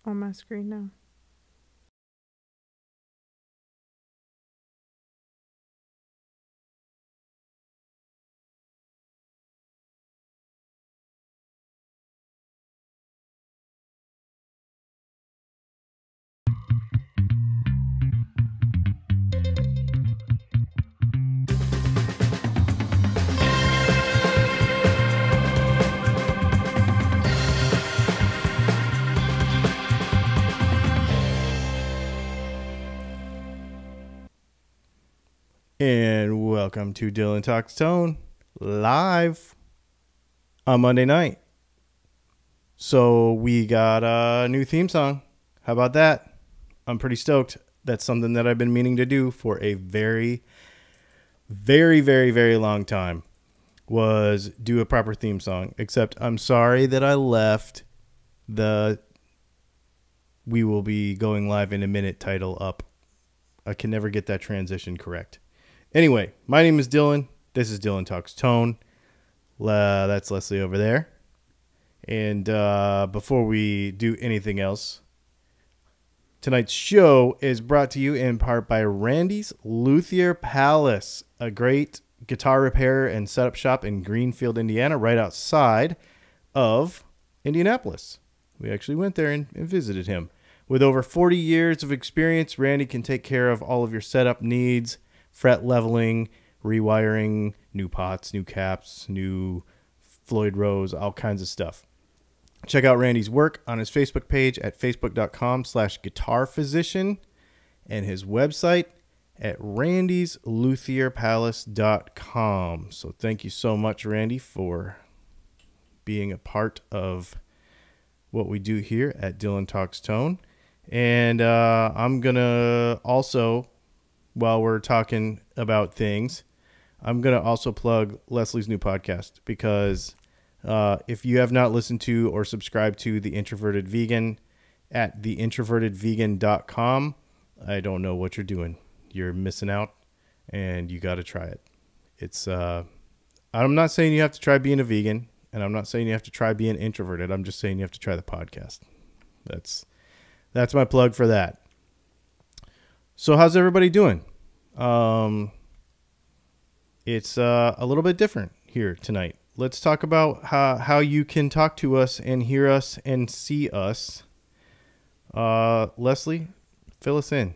on my screen now. And welcome to Dylan Talks Tone live on Monday night. So we got a new theme song. How about that? I'm pretty stoked. That's something that I've been meaning to do for a very, very, very, very long time, was do a proper theme song. Except I'm sorry that I left the "We will be going live in a minute" title up. I can never get that transition correct. Anyway, my name is Dylan. This is Dylan Talks Tone. That's Leslie over there. And before we do anything else, tonight's show is brought to you in part by Randy's Luthier Palace, a great guitar repair and setup shop in Greenfield, Indiana, right outside of Indianapolis. We actually went there and visited him. With over 40 years of experience, Randy can take care of all of your setup needs: fret leveling, rewiring, new pots, new caps, new Floyd Rose, all kinds of stuff. Check out Randy's work on his Facebook page at facebook.com/guitarphysician and his website at randyslUthierPalace.com. So thank you so much, Randy, for being a part of what we do here at Dylan Talks Tone. And I'm going to also, while we're talking about things, I'm going to also plug Leslie's new podcast, because if you have not listened to or subscribed to The Introverted Vegan at theintrovertedvegan.com, I don't know what you're doing. You're missing out, and you got to try it. It's I'm not saying you have to try being a vegan, and I'm not saying you have to try being introverted. I'm just saying you have to try the podcast. That's my plug for that. So how's everybody doing? It's a little bit different here tonight. Let's talk about how you can talk to us and hear us and see us. Leslie, fill us in.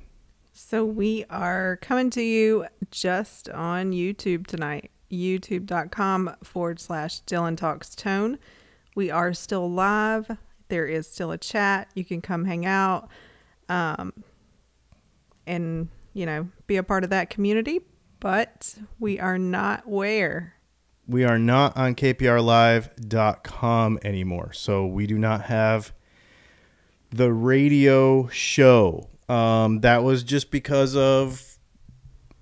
So we are coming to you just on YouTube tonight. youtube.com/Dylan Talks Tone. We are still live. There is still a chat. You can come hang out and, be a part of that community. But we are not where? We are not on kprlive.com anymore. So we do not have the radio show. That was just because of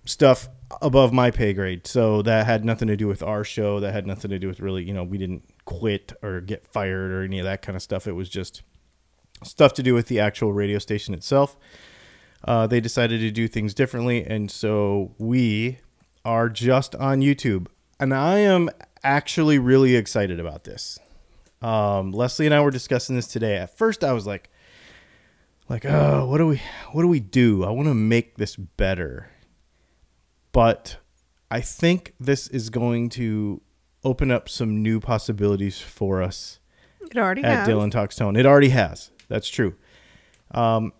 stuff above my pay grade. So that had nothing to do with our show. That had nothing to do with really, we didn't quit or get fired or any of that kind of stuff. It was just stuff to do with the actual radio station itself. They decided to do things differently, and so we are just on YouTube. And I am actually really excited about this. Leslie and I were discussing this today. At first, I was like, oh, what do we do? I want to make this better. But I think this is going to open up some new possibilities for us. It already at has. Dylan Talks Tone. It already has. That's true. And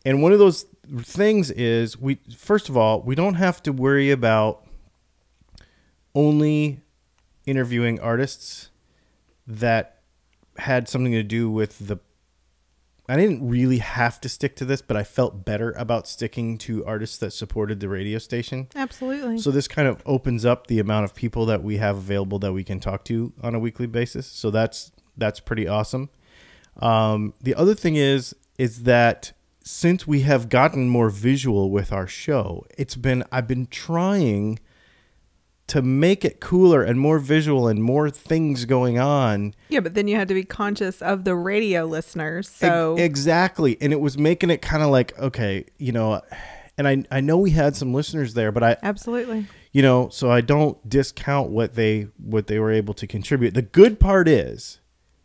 one of those things is, first of all, we don't have to worry about only interviewing artists that had something to do with I didn't really have to stick to this, but I felt better about sticking to artists that supported the radio station. Absolutely. So this kind of opens up the amount of people that we have available that we can talk to on a weekly basis. So that's pretty awesome. The other thing is that since we have gotten more visual with our show, I've been trying to make it cooler and more visual and more things going on. Yeah, but then you had to be conscious of the radio listeners. So exactly. And it was making it kind of like, okay, and I know we had some listeners there, but absolutely, so I don't discount what they were able to contribute. The good part is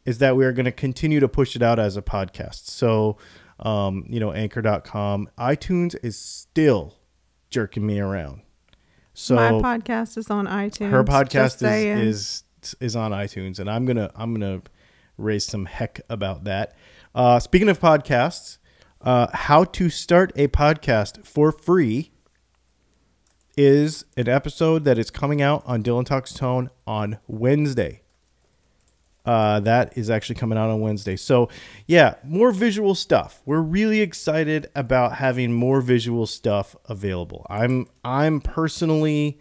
is that we are going to continue to push it out as a podcast. So, Anchor.com, iTunes is still jerking me around. So my podcast is on iTunes. Her podcast is on iTunes, and I'm gonna raise some heck about that. Speaking of podcasts, how to start a podcast for free is an episode that is coming out on Dylan Talks Tone on Wednesday. That is actually coming out on Wednesday. So yeah, more visual stuff. We're really excited about having more visual stuff available. I'm personally,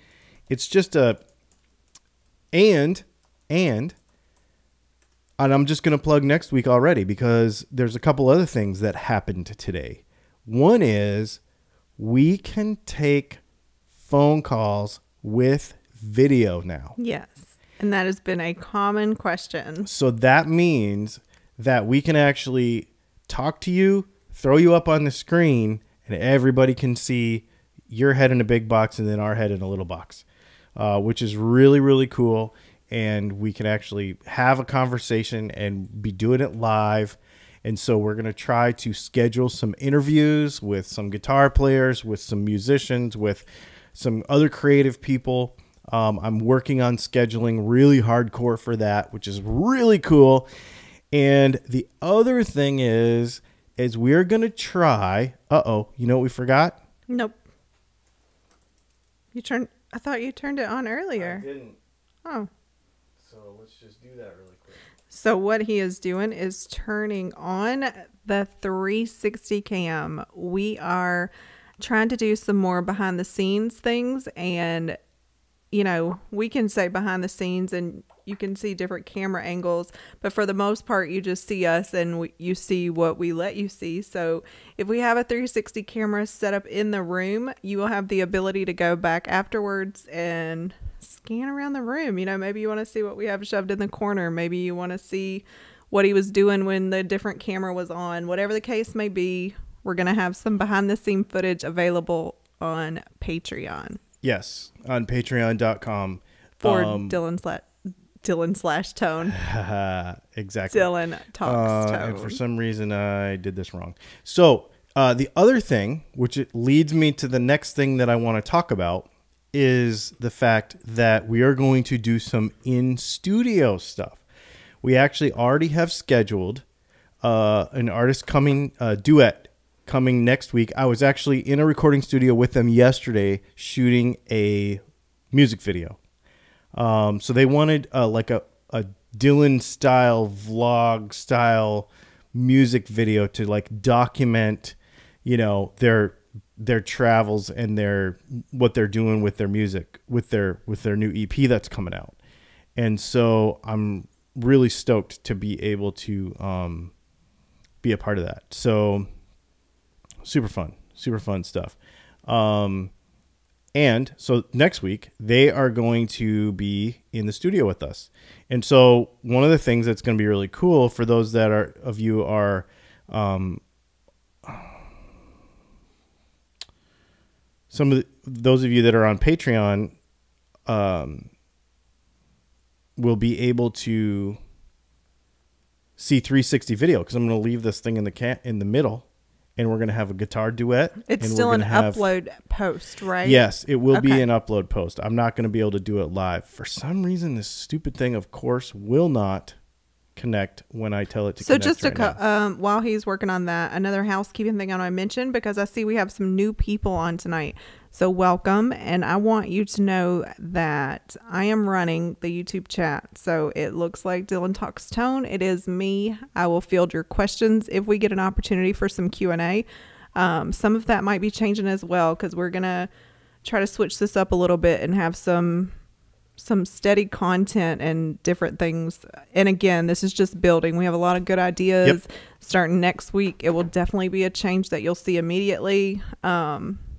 it's just and I'm just going to plug next week already because there's a couple other things that happened today. One is we can take phone calls with video now. Yes. And that has been a common question. So that means that we can actually talk to you, throw you up on the screen, and everybody can see your head in a big box and then our head in a little box, which is really, really cool. And we can actually have a conversation and be doing it live. And so we're going to try to schedule some interviews with some guitar players, with some musicians, with some other creative people. I'm working on scheduling really hardcore for that, which is really cool. And the other thing is we're going to try, you know what we forgot? Nope. I thought you turned it on earlier. I didn't. Oh. So let's just do that really quick. So what he is doing is turning on the 360 cam. We are trying to do some more behind the scenes things, and we can say behind the scenes and you can see different camera angles, but for the most part, you just see us and you see what we let you see. So if we have a 360 camera set up in the room, you will have the ability to go back afterwards and scan around the room. Maybe you want to see what we have shoved in the corner. Maybe you want to see what he was doing when the different camera was on. Whatever the case may be, we're going to have some behind the scene footage available on Patreon. Yes, on patreon.com. For Dylan/Tone. Exactly. Dylan Talks Tone. And for some reason, I did this wrong. So the other thing, which it leads me to the next thing that I want to talk about, is the fact that we are going to do some in-studio stuff. We actually already have scheduled an artist coming, duet coming next week. I was actually in a recording studio with them yesterday shooting a music video. So they wanted like a Dylan style vlog style music video to like document, their travels and what they're doing with their music, with their new EP that's coming out. And so I'm really stoked to be able to be a part of that. So super fun stuff. And so next week they are going to be in the studio with us. And so one of the things that's going to be really cool for those that are those of you that are on Patreon, will be able to see 360 video, because I'm going to leave this thing in the middle. And we're going to have a guitar duet. It's still an upload post, right? Yes, it will be an upload post. I'm not going to be able to do it live. For some reason, this stupid thing, of course, will not connect when I tell it to connect. So just while he's working on that, another housekeeping thing I want to mention, because I see we have some new people on tonight. So welcome. And I want you to know that I am running the YouTube chat. So it looks like Dylan Talks Tone. It is me. I will field your questions if we get an opportunity for some Q&A. Some of that might be changing as well, because we're going to try to switch this up a little bit and have some steady content and different things. And again, this is just building. We have a lot of good ideas. Yep. Starting next week. It will definitely be a change that you'll see immediately.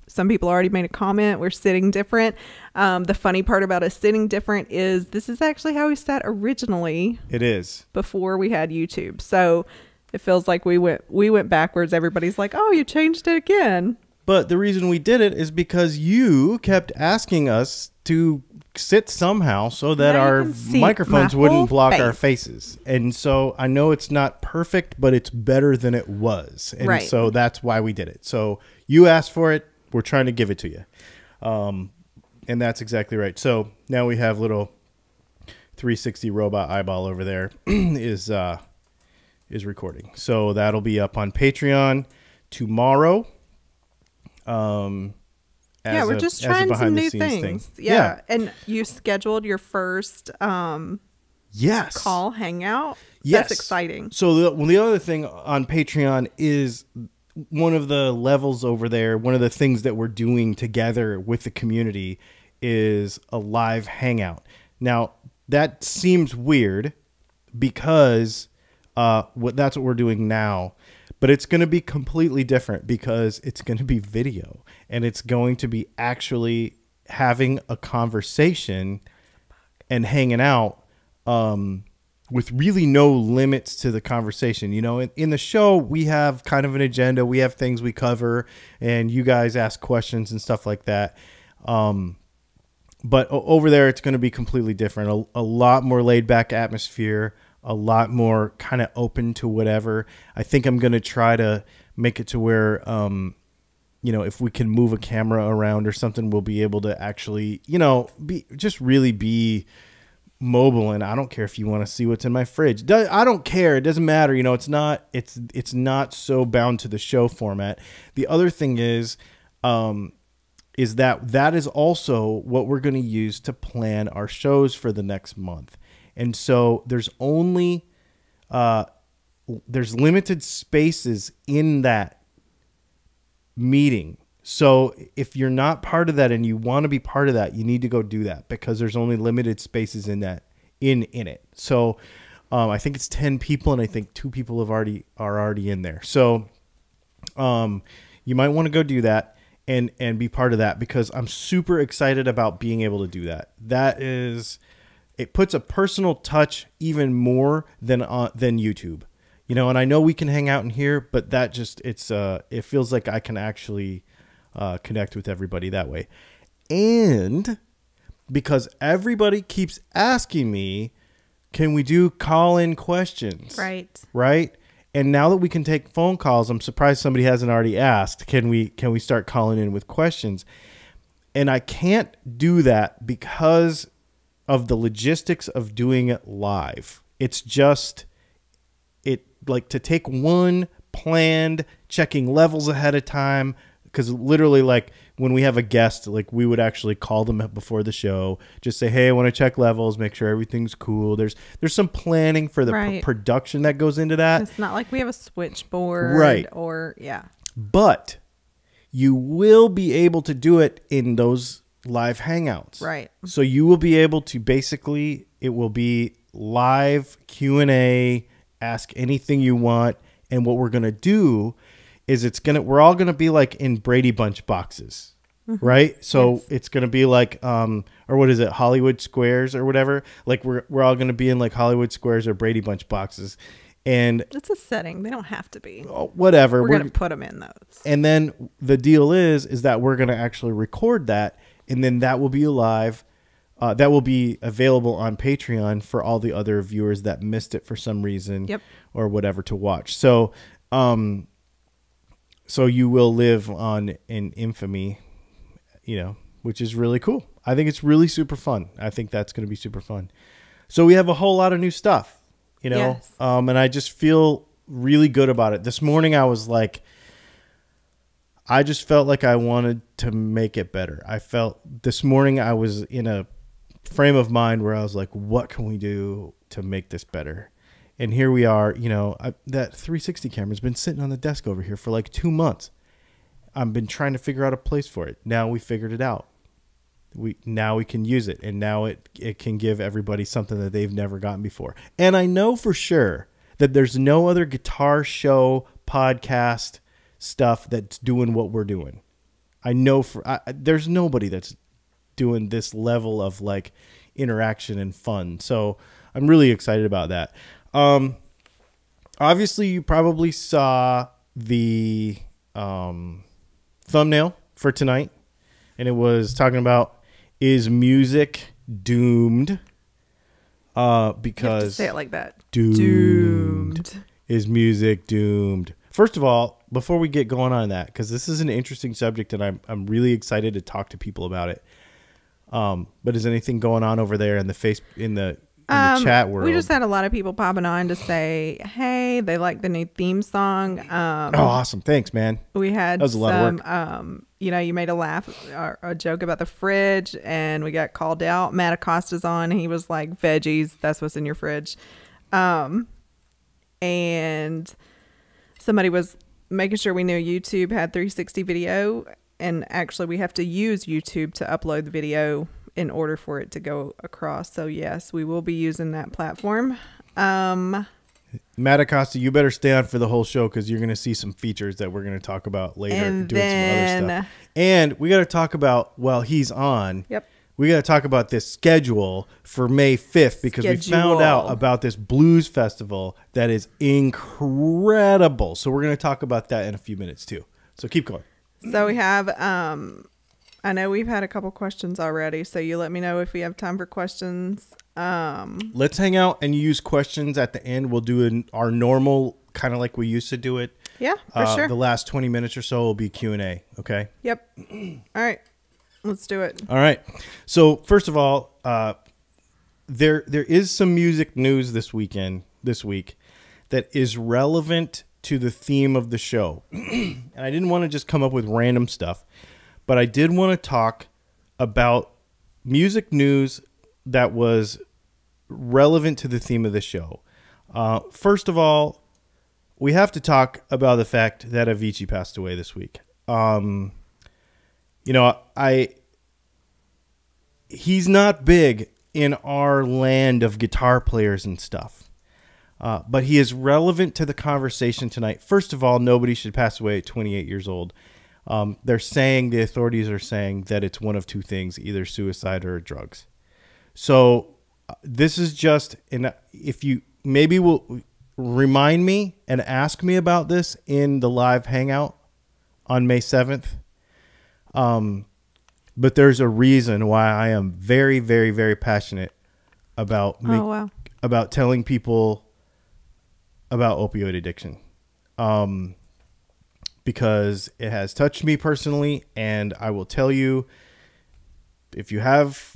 Some people already made a comment. We're sitting different. The funny part about us sitting different is this is actually how we sat originally. It is. Before we had YouTube. So it feels like we went backwards. Everybody's like, oh, you changed it again. But the reason we did it is because you kept asking us to sit somehow so that Now you our can see microphones my wouldn't whole block our face. faces. And so I know it's not perfect, but it's better than it was. And Right. so that's why we did it. So you asked for it. We're trying to give it to you. And that's exactly right. So now we have little 360 robot eyeball over there is recording. So that'll be up on Patreon tomorrow. We're just trying some new things. Yeah. And you scheduled your first yes call hangout. Yes. That's exciting. So the other thing on Patreon is one of the levels over there. One of the things that we're doing together with the community is a live hangout. Now that seems weird because that's what we're doing now. But it's going to be completely different because it's going to be video and it's going to be actually having a conversation and hanging out with really no limits to the conversation. You know, in the show, we have kind of an agenda. We have things we cover and you guys ask questions and stuff like that. But over there, it's going to be completely different. A lot more laid back atmosphere. A lot more kind of open to whatever. I think I'm going to try to make it to where, you know, if we can move a camera around or something, we'll be able to actually, you know, just really be mobile. And I don't care if you want to see what's in my fridge. I don't care. It doesn't matter. You know, it's not so bound to the show format. The other thing is that is also what we're going to use to plan our shows for the next month. And so there's only there's limited spaces in that meeting. So if you're not part of that and you want to be part of that, you need to go do that because there's only limited spaces in that in it. So I think it's 10 people and I think 2 people are already in there. So you might want to go do that and be part of that because I'm super excited about being able to do that. It puts a personal touch even more than YouTube, you know, and I know we can hang out in here, but that just, it feels like I can actually connect with everybody that way. And because everybody keeps asking me, can we do call-in questions? Right. And now that we can take phone calls, I'm surprised somebody hasn't already asked, can we start calling in with questions? And I can't do that because of the logistics of doing it live. It's just, like to take one planned, checking levels ahead of time, because literally like when we have a guest, like we would actually call them before the show, just say, hey, I want to check levels, make sure everything's cool. There's some planning for the production that goes into that. It's not like we have a switchboard. Right. Or, yeah. But you will be able to do it in those live hangouts. Right. So you will be able to basically, it will be live Q&A, ask anything you want. And what we're going to do is we're all going to be like in Brady Bunch boxes, right? So it's going to be like, or what is it? Hollywood Squares or whatever. Like we're all going to be in like Hollywood Squares or Brady Bunch boxes. And it's a setting. They don't have to be. Whatever. We're going to put them in those. And then the deal is that we're going to actually record that. And then that will be live. That will be available on Patreon for all the other viewers that missed it for some reason or whatever to watch. So, so you will live on in infamy, you know, which is really cool. I think it's really super fun. I think that's going to be super fun. So we have a whole lot of new stuff, you know, and I just feel really good about it. This morning I was like, I just felt like I wanted to make it better. This morning I was in a frame of mind where I was like, what can we do to make this better? And here we are, you know, that 360 camera's been sitting on the desk over here for like 2 months. I've been trying to figure out a place for it. Now we figured it out. Now we can use it. And now it can give everybody something that they've never gotten before. And I know for sure that there's no other guitar show podcast stuff that's doing what we're doing. I know there's nobody that's doing this level of like interaction and fun. So I'm really excited about that. Obviously you probably saw the thumbnail for tonight, and it was talking about, is music doomed. Because you have to say it like that. Doomed. Is music doomed? First of all, before we get going on that, because this is an interesting subject and I'm really excited to talk to people about it. But is anything going on over there in the chat world? We just had a lot of people popping on to say, hey, they like the new theme song. Oh, awesome. Thanks, man. We had that was a lot of work. You made a laugh or a joke about the fridge, and we got called out. Matt Acosta's on. He was like, veggies, that's what's in your fridge. And somebody was making sure we knew YouTube had 360 video, and actually we have to use YouTube to upload the video in order for it to go across. So yes, we will be using that platform. Matt Acosta, you better stay on for the whole show because you're going to see some features that we're going to talk about later. And doing some other stuff. And we got to talk about, while he's on, we got to talk about this schedule for May 5th because we found out about this blues festival that is incredible. So we're going to talk about that in a few minutes too. So keep going. So we have, I know we've had a couple questions already, so you let me know if we have time for questions. Let's hang out and use questions at the end. We'll do our normal, kind of like we used to do it. Yeah, for sure. The last 20 minutes or so will be Q&A, okay? Yep. All right. Let's do it. All right. So first of all, there is some music news this week that is relevant to the theme of the show. And I didn't want to just come up with random stuff, but I did want to talk about music news that was relevant to the theme of the show. First of all, we have to talk about the fact that Avicii passed away this week. He's not big in our land of guitar players and stuff. But he is relevant to the conversation tonight. First of all, nobody should pass away at 28 years old. The authorities are saying that it's one of two things, either suicide or drugs. So this is just, and if you maybe will remind me and ask me about this in the live hangout on May 7th. But there's a reason why I am very, very, very passionate about about telling people about opioid addiction. Because it has touched me personally, and I will tell you, if you have,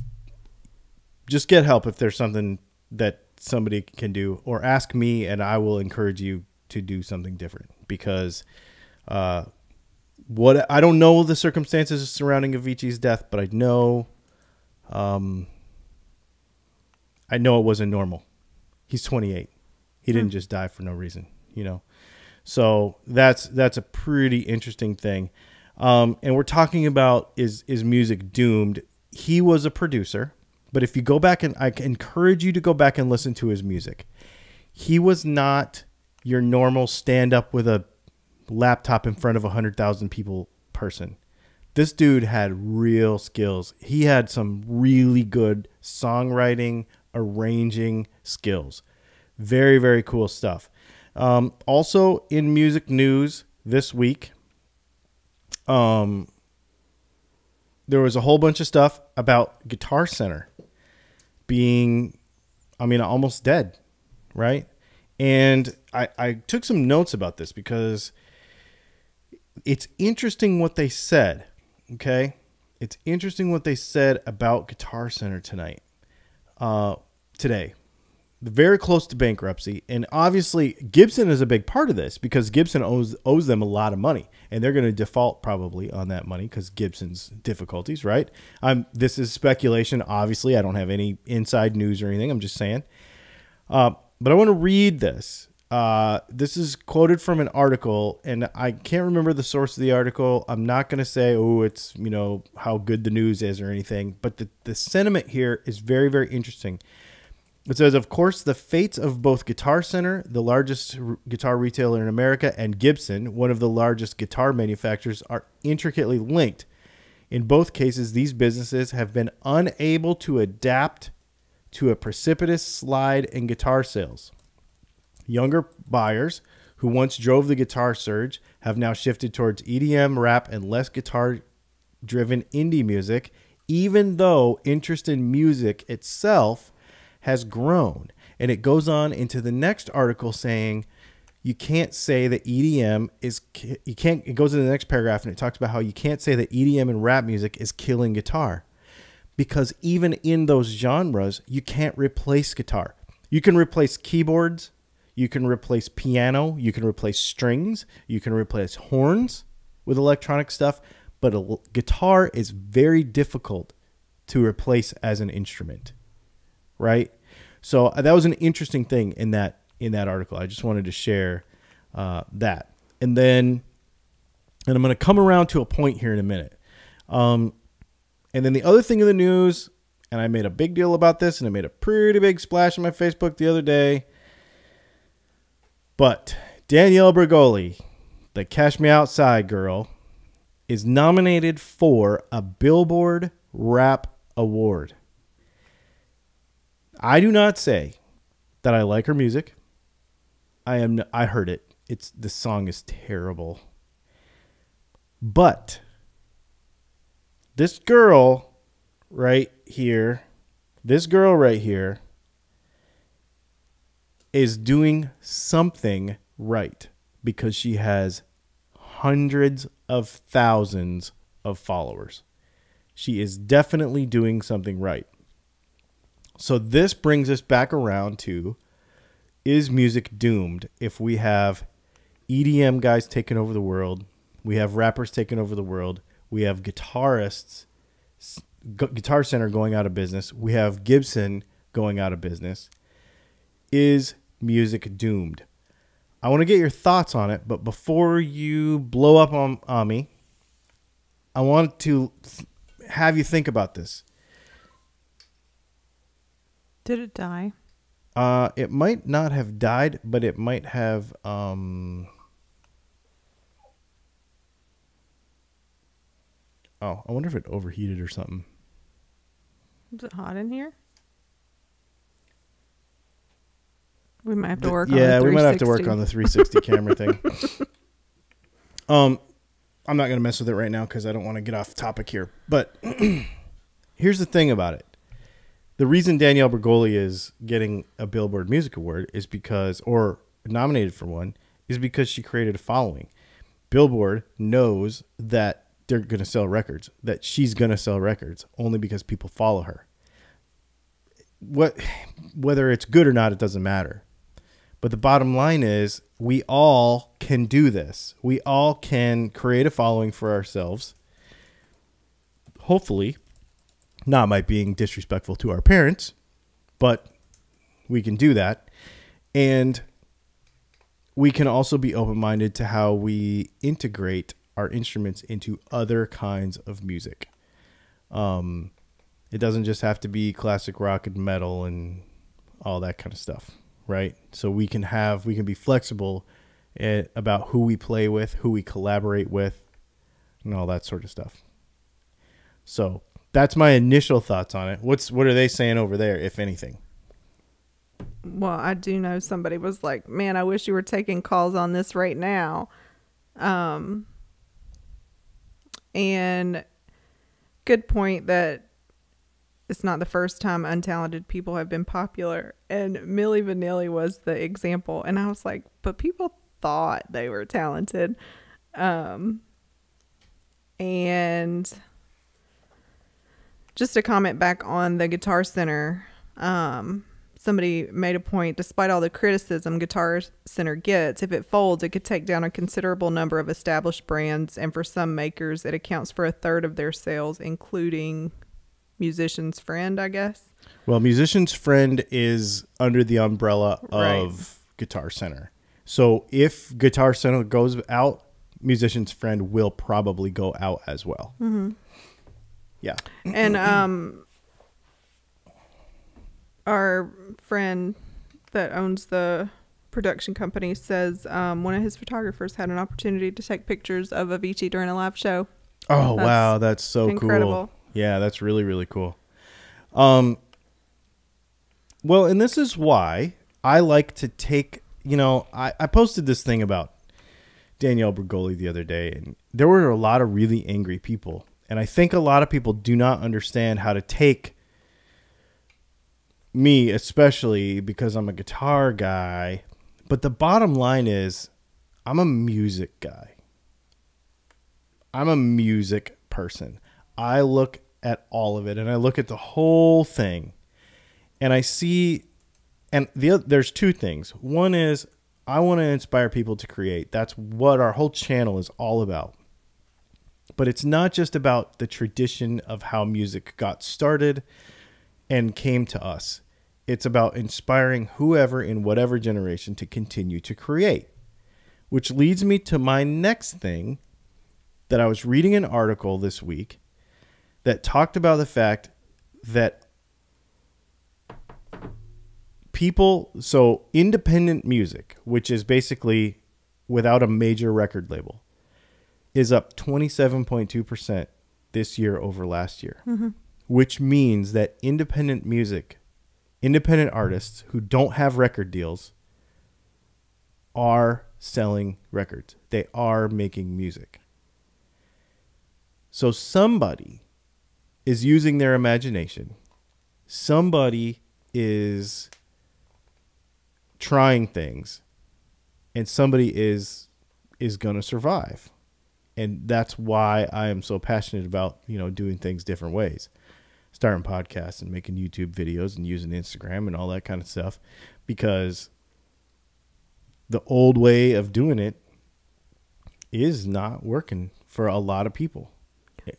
just get help if there's something that somebody can do, or ask me and I will encourage you to do something different, because I don't know the circumstances surrounding Avicii's death, but I know it wasn't normal. He's 28. He didn't just die for no reason, So that's a pretty interesting thing. And we're talking about is music doomed? He was a producer, but if you go back, and I encourage you to go back and listen to his music. He was not your normal stand up with a laptop in front of 100,000 people person. This dude had real skills. He had some really good songwriting, arranging skills. Very, very cool stuff. Also in music news this week, there was a whole bunch of stuff about Guitar Center being, almost dead, right? And I took some notes about this because it's interesting what they said, okay? It's interesting what they said about Guitar Center today. Very close to bankruptcy, and obviously Gibson is a big part of this because Gibson owes them a lot of money, and they're going to default probably on that money because Gibson's difficulties, right? This is speculation. Obviously, I don't have any inside news or anything. I'm just saying. But I want to read this. This is quoted from an article, and I can't remember the source of the article. I'm not going to say, it's how good the news is or anything, but the sentiment here is very, very interesting. It says, of course, the fates of both Guitar Center, the largest guitar retailer in America, and Gibson, one of the largest guitar manufacturers, are intricately linked. In both cases, these businesses have been unable to adapt to a precipitous slide in guitar sales. Younger buyers who once drove the guitar surge have now shifted towards EDM, rap, and less guitar-driven indie music, even though interest in music itself has grown. And it goes on into the next article saying, you can't say that EDM is, it goes into the next paragraph and it talks about how you can't say that EDM and rap music is killing guitar. Because even in those genres, you can't replace guitar. You can replace keyboards, you can replace piano, you can replace strings, you can replace horns with electronic stuff, but a guitar is very difficult to replace as an instrument, right? So that was an interesting thing in that article. I just wanted to share that. And I'm going to come around to a point here in a minute. And then the other thing in the news, and I made a big deal about this, and I made a pretty big splash on my Facebook the other day. But Danielle Bregoli, the Cash Me Outside girl, is nominated for a Billboard Rap Award. I do not say that I like her music. I heard it. The song is terrible. But this girl right here is doing something right because she has hundreds of thousands of followers. She is definitely doing something right. So this brings us back around to, is music doomed if we have EDM guys taking over the world, we have rappers taking over the world, we have guitarists, Guitar Center going out of business, we have Gibson going out of business. Is music doomed? I want to get your thoughts on it, but before you blow up on me, I want to have you think about this. Did it die? It might not have died, but it might have. Oh, I wonder if it overheated or something. Is it hot in here? We might have to work on Yeah, the 360. we might have to work on the 360 camera thing. I'm not going to mess with it right now because I don't want to get off topic here. But here's the thing about it. The reason Danielle Bregoli is getting a Billboard Music Award is because, or nominated for one, is because she created a following. Billboard knows that they're going to sell records, that she's going to sell records only because people follow her. Whether it's good or not, it doesn't matter. But the bottom line is we all can do this. We all can create a following for ourselves. Hopefully, not by being disrespectful to our parents, but we can do that. And we can also be open-minded to how we integrate our instruments into other kinds of music. It doesn't just have to be classic rock and metal and all that kind of stuff, right? So we can be flexible about who we play with, who we collaborate with, and all that sort of stuff. So that's my initial thoughts on it. What are they saying over there, if anything? Well, I do know somebody was like, man, I wish you were taking calls on this right now. And good point that it's not the first time untalented people have been popular. And Milli Vanilli was the example. And I was like, but people thought they were talented. And just to comment back on the Guitar Center, somebody made a point, despite all the criticism Guitar Center gets, if it folds, it could take down a considerable number of established brands. And for some makers, it accounts for a third of their sales, including Musician's Friend, I guess. Well, Musician's Friend is under the umbrella of Right. Guitar Center. So if Guitar Center goes out, Musician's Friend will probably go out as well. Mm-hmm. Yeah. And our friend that owns the production company says one of his photographers had an opportunity to take pictures of Avicii during a live show. Oh, wow. That's so incredible. Cool. Yeah, that's really, really cool. Well, and this is why I like to take, I posted this thing about Danielle Bregoli the other day, and there were a lot of really angry people. And I think a lot of people do not understand how to take me, especially because I'm a guitar guy. But the bottom line is I'm a music guy. I'm a music person. I look at all of it, and I look at the whole thing, and I see, and there's two things. One is I want to inspire people to create. That's what our whole channel is all about. But it's not just about the tradition of how music got started and came to us. It's about inspiring whoever in whatever generation to continue to create, which leads me to my next thing. That I was reading an article this week that talked about the fact that so independent music, which is basically without a major record label, is up 27.2% this year over last year, which means that independent artists who don't have record deals are selling records. They are making music. So somebody is using their imagination. Somebody is trying things, and somebody is going to survive. And that's why I am so passionate about, doing things different ways. Starting podcasts and making YouTube videos and using Instagram and all that kind of stuff, because the old way of doing it is not working for a lot of people.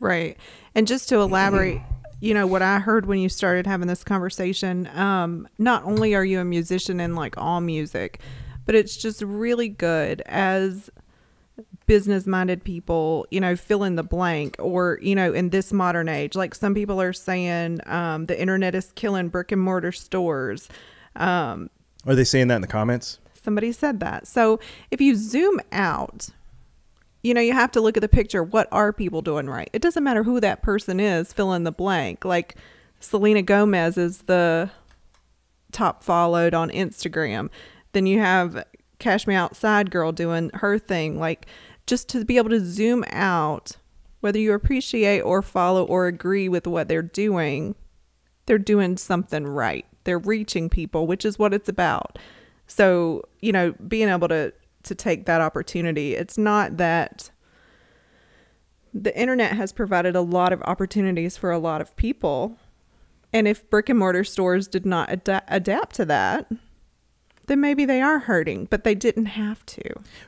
Right. And just to elaborate, what I heard when you started having this conversation, not only are you a musician in like all music, but it's just really good as business-minded people, fill in the blank, or, in this modern age, like some people are saying, the internet is killing brick and mortar stores. Are they saying that in the comments? Somebody said that. So if you zoom out, you have to look at the picture. What are people doing right? It doesn't matter who that person is, fill in the blank. Like Selena Gomez is the top followed on Instagram. Then you have Cash Me Outside girl doing her thing. Like, just to be able to zoom out, whether you appreciate or follow or agree with what they're doing something right. They're reaching people, which is what it's about. So, being able to take that opportunity. It's not that the internet has provided a lot of opportunities for a lot of people. And if brick and mortar stores did not adapt to that, then maybe they are hurting, but they didn't have to.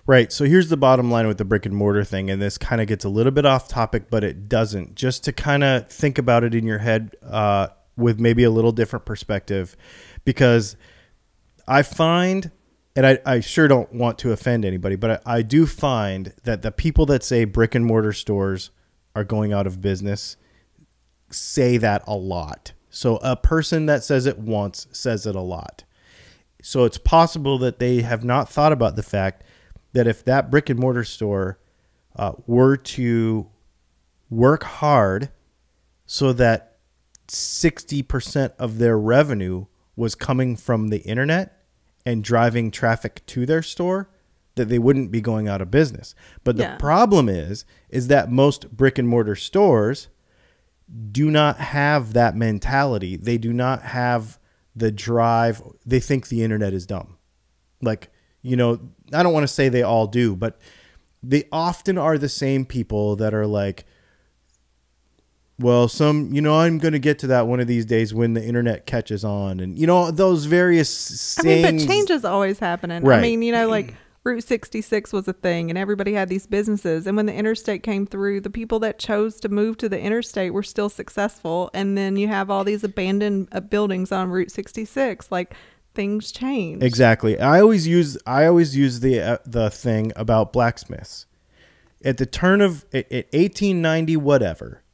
Right. So here's the bottom line with the brick and mortar thing. And this kind of gets a little bit off topic, but it doesn't. Just to kind of think about it in your head with maybe a little different perspective, because I find, and I sure don't want to offend anybody, but I do find that the people that say brick and mortar stores are going out of business say that a lot. So a person that says it once says it a lot. So it's possible that they have not thought about the fact that if that brick and mortar store were to work hard so that 60% of their revenue was coming from the internet and driving traffic to their store, that they wouldn't be going out of business. But the problem is that most brick and mortar stores do not have that mentality. They do not have the drive. They think the internet is dumb. Like, I don't want to say they all do, but they often are the same people that are like, well, I'm going to get to that one of these days when the internet catches on, and those various sayings. But change is always happening. Right. I mean, like Route 66 was a thing, and everybody had these businesses. And when the interstate came through, the people that chose to move to the interstate were still successful. And then you have all these abandoned buildings on Route 66. Like, things change. Exactly. I always use the thing about blacksmiths. At the turn of 1890, whatever.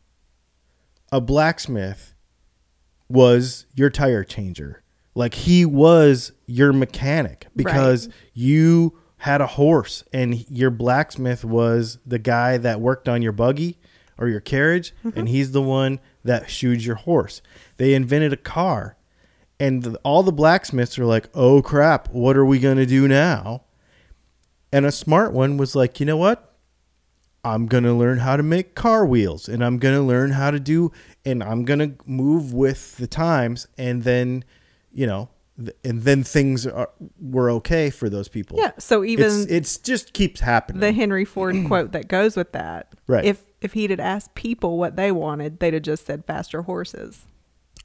A blacksmith was your tire changer. Like, he was your mechanic because you had a horse, and your blacksmith was the guy that worked on your buggy or your carriage, and he's the one that shoes your horse. They invented a car, and all the blacksmiths are like, oh crap, what are we going to do now? And a smart one was like, you know what? I'm going to learn how to make car wheels, and I'm going to learn how to do, and I'm going to move with the times. And then, and then things were okay for those people. Yeah. So even it's just keeps happening. The Henry Ford quote that goes with that. Right. If he'd had asked people what they wanted, they'd have just said faster horses.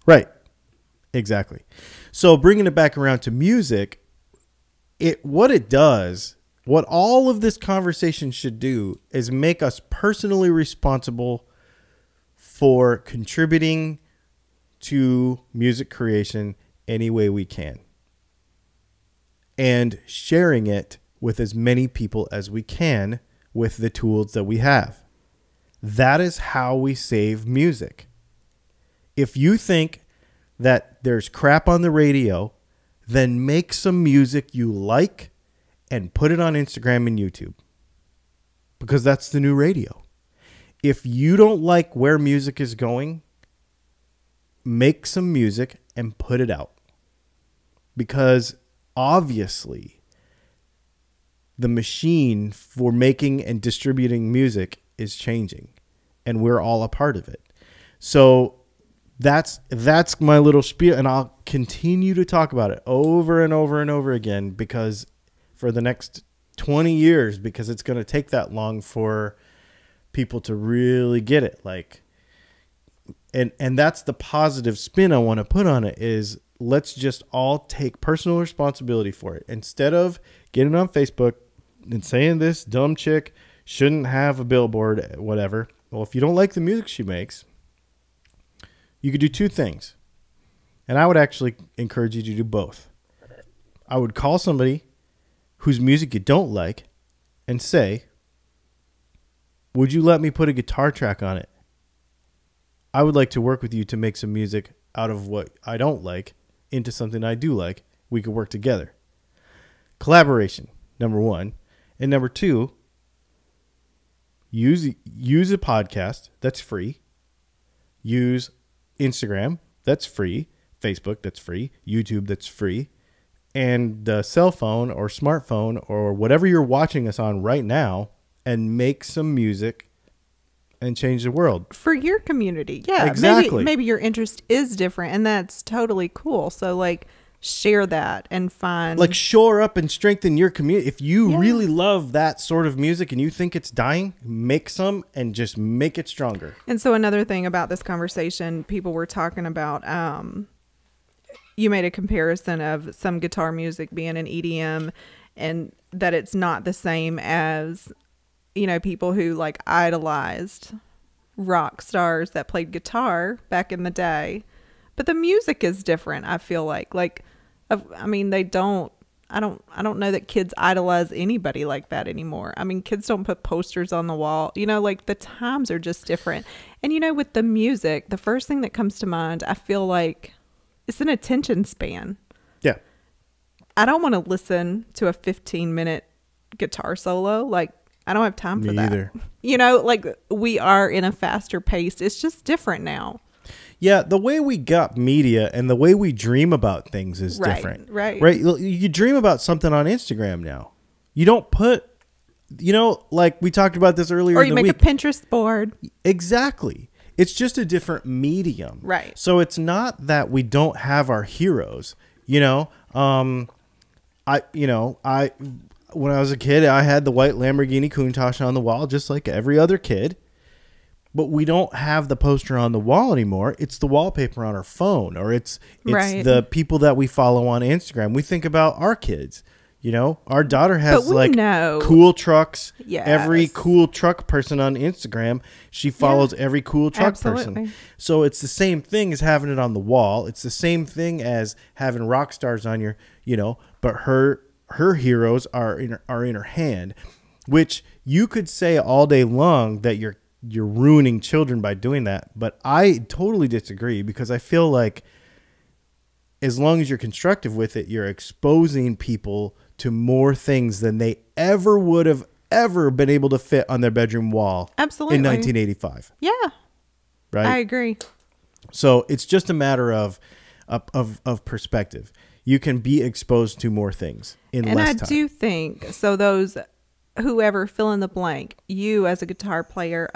Right. Exactly. So bringing it back around to music, what all of this conversation should do is make us personally responsible for contributing to music creation any way we can and sharing it with as many people as we can with the tools that we have. That is how we save music. If you think that there's crap on the radio, then make some music you like and put it on Instagram and YouTube, because that's the new radio. If you don't like where music is going, make some music and put it out, because obviously the machine for making and distributing music is changing, and we're all a part of it. So that's my little spiel, and I'll continue to talk about it over and over and over again, because for the next 20 years, because it's going to take that long for people to really get it. And that's the positive spin I want to put on it, is let's just all take personal responsibility for it. Instead of getting on Facebook and saying this dumb chick shouldn't have a billboard, whatever. Well, if you don't like the music she makes, you could do two things. And I would actually encourage you to do both. I would call somebody whose music you don't like and say, would you let me put a guitar track on it? I would like to work with you to make some music out of what I don't like into something I do like. We could work together. Collaboration, number one. And number two, use a podcast, that's free. Use Instagram, that's free. Facebook, that's free. YouTube, that's free. And the cell phone or smartphone or whatever you're watching us on right now, and make some music and change the world. For your community. Yeah. Exactly. Maybe your interest is different, and that's totally cool. So share that and find shore up and strengthen your community. If you really love that sort of music and you think it's dying, make some and just make it stronger. And so another thing about this conversation, people were talking about, you made a comparison of some guitar music being an EDM, and that it's not the same as, people who idolized rock stars that played guitar back in the day. But the music is different, I feel like. They don't, I don't know that kids idolize anybody like that anymore. Kids don't put posters on the wall. The times are just different. And, with the music, the first thing that comes to mind, I feel like it's an attention span. Yeah. I don't want to listen to a 15-minute guitar solo. I don't have time for that. Either. We are in a faster pace. It's just different now. Yeah, the way we got media and the way we dream about things is different. Right. You dream about something on Instagram now. You don't put, we talked about this earlier or in the you week. make a Pinterest board. Exactly. It's just a different medium. Right. So it's not that we don't have our heroes. When I was a kid, I had the white Lamborghini Countach on the wall, just like every other kid. But we don't have the poster on the wall anymore. It's the wallpaper on our phone, or it's right. the people that we follow on Instagram. We think about our kids. Our daughter has cool trucks. Yes. Every cool truck person on Instagram, she follows every cool truck person. So it's the same thing as having it on the wall. It's the same thing as having rock stars on your, but her heroes are in her hand, which you could say all day long that you're ruining children by doing that. But I totally disagree, because I feel like as long as you're constructive with it, you're exposing people to more things than they ever would have ever been able to fit on their bedroom wall. Absolutely. In 1985. Yeah. Right. I agree. So it's just a matter of perspective. You can be exposed to more things in less time. And I do think, so those whoever, fill in the blank, you as a guitar player,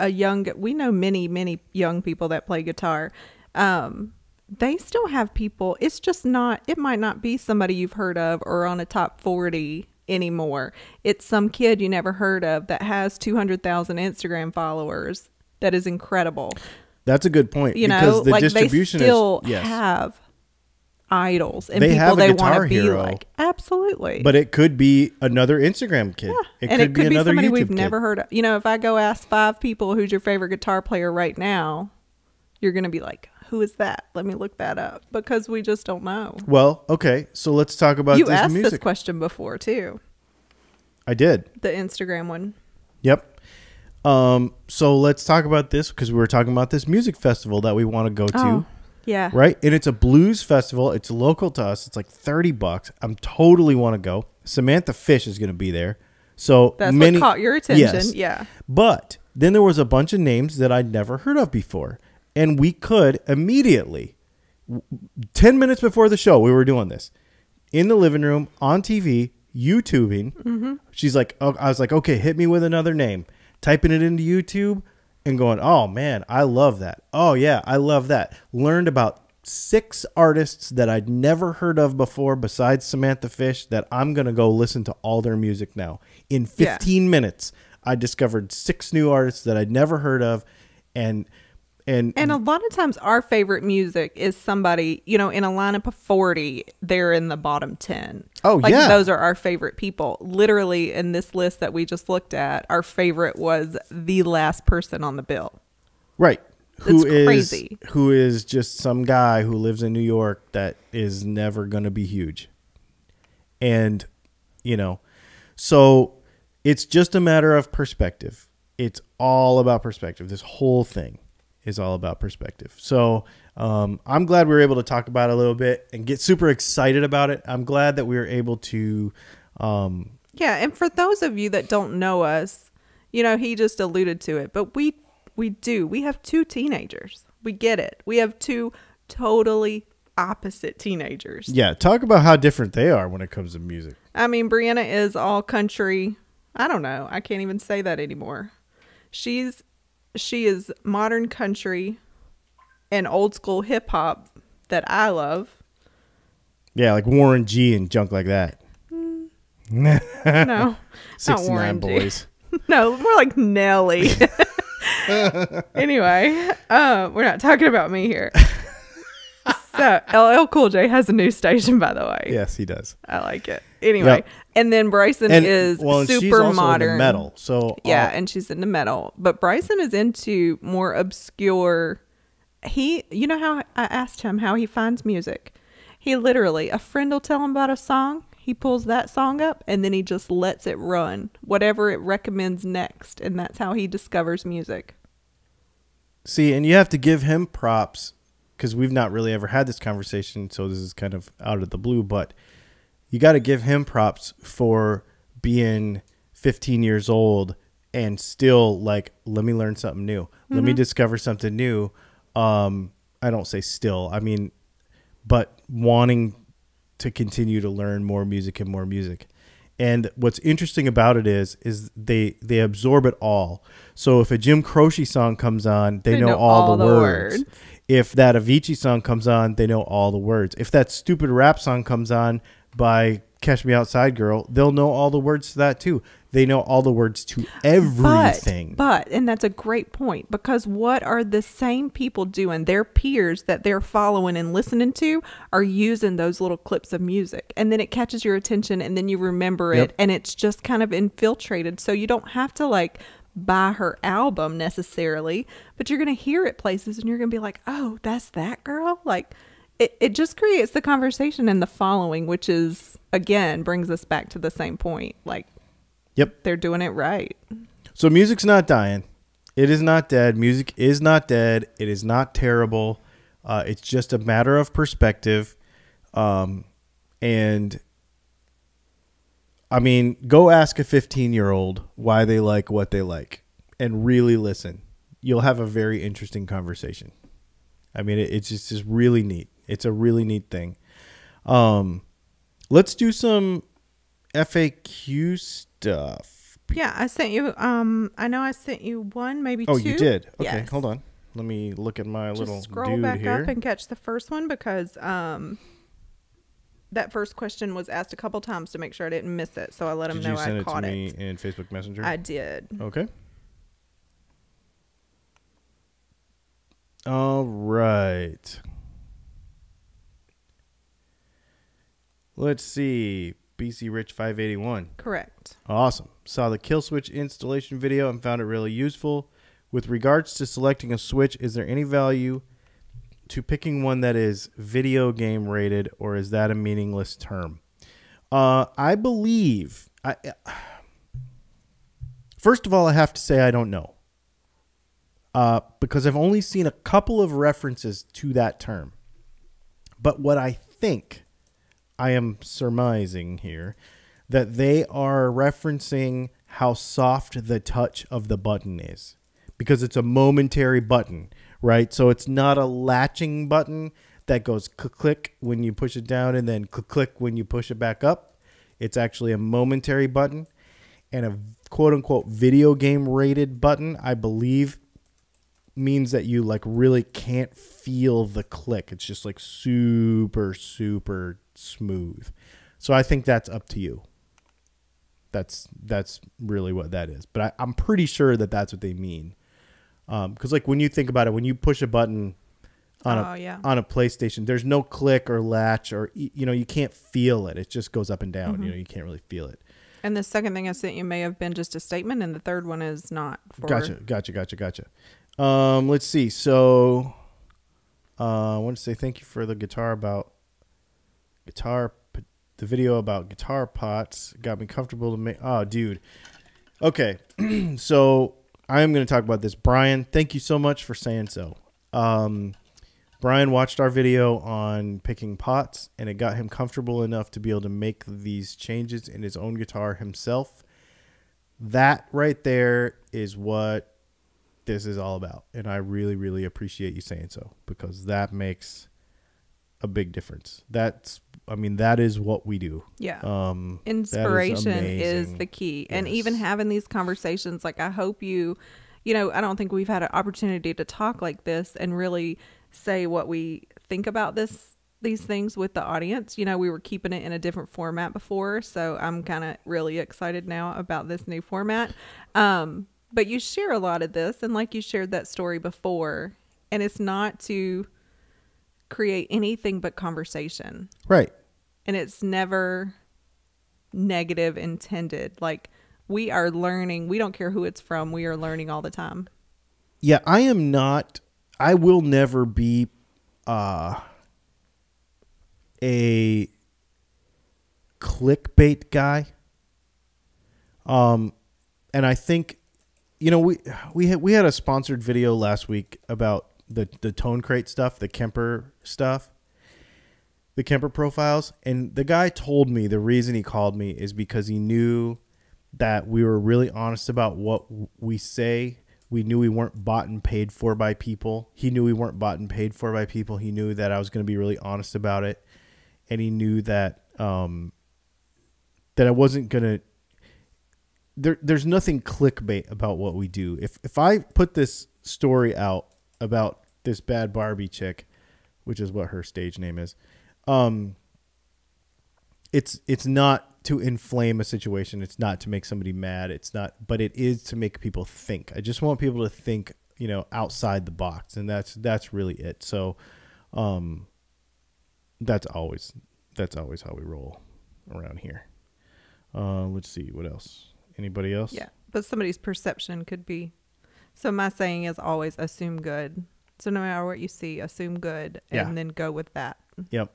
we know many young people that play guitar. They still have people. It's just not, it might not be somebody you've heard of or on a top 40 anymore. It's some kid you never heard of that has 200,000 Instagram followers. That is incredible. That's a good point. You because know, the like distribution they still is, yes. have idols and They people have a they guitar want to be hero, like. Absolutely. But it could be another Instagram kid. Yeah. It could be another somebody YouTube we've kid. never heard of. You know, if I go ask 5 people who's your favorite guitar player right now, you're going to be like, who is that? Let me look that up, because we just don't know. Well, okay. So let's talk about You this asked music. this question before too. I did. The Instagram one. Yep. So let's talk about this, because we were talking about this music festival that we want to go to. Oh, yeah. Right? And it's a blues festival. It's local to us. It's like $30. I'm totally want to go. Samantha Fish is going to be there. So That's what caught your attention. Yes. Yeah. But then there was a bunch of names that I'd never heard of before. And we could immediately, 10 minutes before the show, we were doing this in the living room, on TV, YouTubing. Mm-hmm. She's like, oh, I was like, okay, hit me with another name. Typing it into YouTube and going, oh man, I love that. Oh yeah, I love that. Learned about 6 artists that I'd never heard of before besides Samantha Fish that I'm going to go listen to all their music now. In 15 minutes, I discovered 6 new artists that I'd never heard of. And a lot of times our favorite music is somebody, you know, in a lineup of 40, they're in the bottom 10. Oh, like, yeah. Those are our favorite people. Literally, in this list that we just looked at, our favorite was the last person on the bill. Right. It's crazy. Who is just some guy who lives in New York that is never going to be huge. And, you know, so it's just a matter of perspective. It's all about perspective. This whole thing is all about perspective. So I'm glad we were able to talk about it a little bit and get super excited about it. I'm glad that we were able to. Yeah. And for those of you that don't know us, you know, he just alluded to it, but we have 2 teenagers. We get it. We have 2 totally opposite teenagers. Yeah. Talk about how different they are when it comes to music. I mean, Brianna is all country. I don't know. I can't even say that anymore. She is modern country and old school hip hop that I love. Yeah, like Warren G and junk like that. No, 69 Boys. No, more like Nelly. Anyway, we're not talking about me here. So LL Cool J has a new station, by the way. Yes, he does. I like it. Anyway, and then Bryson is and super she's also modern into metal. So yeah, and she's into metal. But Bryson is into more obscure. You know how I asked him how he finds music. He literally, a friend will tell him about a song. He pulls that song up and then he just lets it run, whatever it recommends next, and that's how he discovers music. See, and you have to give him props, because we've not really ever had this conversation, so this is kind of out of the blue, but you got to give him props for being 15 years old and still like, let me learn something new. Mm-hmm. Let me discover something new. I don't say still, I mean, but wanting to continue to learn more music and more music. And what's interesting about it is they absorb it all. So if a Jim Croce song comes on, they know all the words. If that Avicii song comes on, they know all the words. If that stupid rap song comes on by Catch Me Outside Girl, they'll know all the words to that too. They know all the words to everything. But and that's a great point, because what are the same people doing? Their peers that they're following and listening to are using those little clips of music, and then it catches your attention, and then you remember it, and it's just kind of infiltrated. So you don't have to like buy her album necessarily, but you're going to hear it places and you're going to be like, oh, that's that girl. Like it just creates the conversation and the following, which is, again, brings us back to the same point. Like, yep, they're doing it right. So music's not dying. It is not dead. Music is not dead. It is not terrible. It's just a matter of perspective. And I mean, go ask a 15-year-old why they like what they like and really listen. You'll have a very interesting conversation. I mean, it's just really neat. It's a really neat thing. Let's do some FAQ stuff. Yeah, I sent you. I know I sent you one, maybe Oh, two. you did? Okay, Yes. hold on. Let me look at my little Just scroll dude back here. up and catch the first one because that first question was asked a couple times to make sure I didn't miss it. So I let them know I caught it. Did you send it to me in Facebook Messenger? I did. Okay. All right. Let's see. BC Rich 581. Correct. Awesome. Saw the kill switch installation video and found it really useful. With regards to selecting a switch, is there any value to picking one that is video game rated, or is that a meaningless term? I believe. First of all, I have to say I don't know. Because I've only seen a couple of references to that term. But what I think, I am surmising here, that they are referencing how soft the touch of the button is. Because it's a momentary button, right? So it's not a latching button that goes click when you push it down and then click when you push it back up. It's actually a momentary button. And a quote-unquote video game rated button, I believe, means that you like really can't feel the click. It's just like super, super smooth. So I think that's up to you. That's really what that is. But I'm pretty sure that that's what they mean. Because like when you think about it, when you push a button on a PlayStation, there's no click or latch or, you can't feel it. It just goes up and down. Mm-hmm. You can't really feel it. And the second thing I sent you may have been just a statement, and the third one is not. Gotcha. Let's see. So I want to say thank you for the the video about guitar pots. Got me comfortable to make. Oh, dude. Okay. So I am going to talk about this. Brian, thank you so much for saying so. Brian watched our video on picking pots, and it got him comfortable enough to be able to make these changes in his own guitar himself. That right there is what this is all about. And I really, really appreciate you saying so, because that makes a big difference. That is what we do. Yeah. Inspiration is the key. Yes. And even having these conversations, like I hope I don't think we've had an opportunity to talk like this and really say what we think about these things with the audience. We were keeping it in a different format before, so I'm kind of really excited now about this new format. But you share a lot of this, and like you shared that story before, and it's not to create anything but conversation. Right. And it's never negative intended. Like, we are learning. We don't care who it's from. We are learning all the time. Yeah, I will never be a clickbait guy. And I think, we had a sponsored video last week about the Tone Crate stuff, the Kemper stuff, the Kemper profiles. And the guy told me the reason he called me is because he knew that we were really honest about what we say. We knew we weren't bought and paid for by people. He knew we weren't bought and paid for by people. He knew that I was going to be really honest about it. And he knew that that I wasn't going to... There's nothing clickbait about what we do. If I put this story out about this bad Barbie chick, which is what her stage name is, it's not to inflame a situation. It's not to make somebody mad. It's not, but it is to make people think. I just want people to think, outside the box, and that's really it. So, that's always how we roll around here. Let's see what else. Anybody else? Yeah, but somebody's perception could be. So my saying is always assume good. So no matter what you see, assume good, and then go with that. Yep.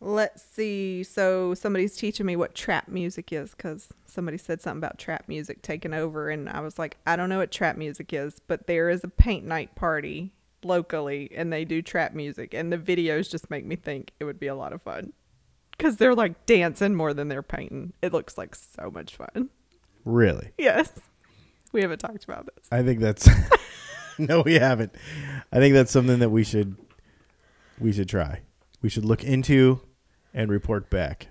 Let's see. So somebody's teaching me what trap music is, because somebody said something about trap music taking over, and I was like, I don't know what trap music is, but there is a paint night party locally, and they do trap music, and the videos just make me think it would be a lot of fun, because they're like dancing more than they're painting. It looks like so much fun. Really? Yes. We haven't talked about this. I think that's no, we haven't. I think that's something that we should try. We should look into and report back.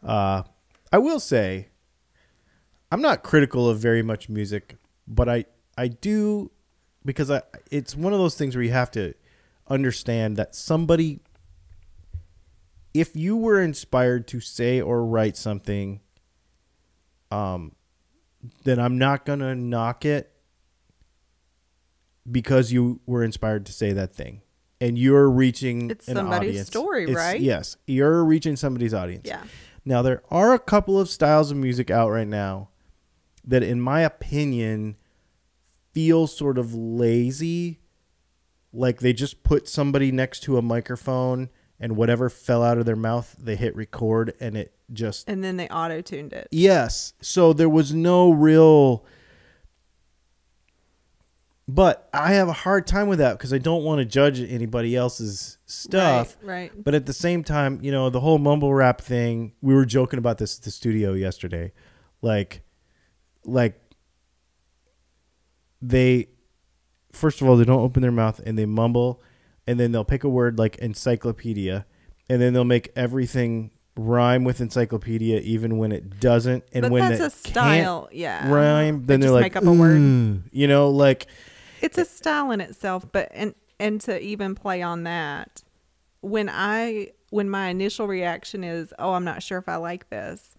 I will say I'm not critical of very much music, but I do, because it's one of those things where you have to understand that somebody, if you were inspired to say or write something, then I'm not going to knock it because you were inspired to say that thing. And you're reaching it's an somebody's audience. story, right? Yes, you're reaching somebody's audience. Yeah. Now, there are a couple of styles of music out right now that, in my opinion, feel sort of lazy. Like they just put somebody next to a microphone and whatever fell out of their mouth, they hit record and it just... And then they auto-tuned it. Yes. So there was no real... But I have a hard time with that because I don't want to judge anybody else's stuff. Right. But at the same time, you know, the whole mumble rap thing, we were joking about this at the studio yesterday. Like they, first of all, they don't open their mouth and they mumble, and then they'll pick a word like encyclopedia, and then they'll make everything rhyme with encyclopedia even when it doesn't. And but when that's a style, yeah. Rhyme, then they're just like, make up a word. You know, like... It's a style in itself, but and to even play on that, when my initial reaction is, oh, I'm not sure if I like this,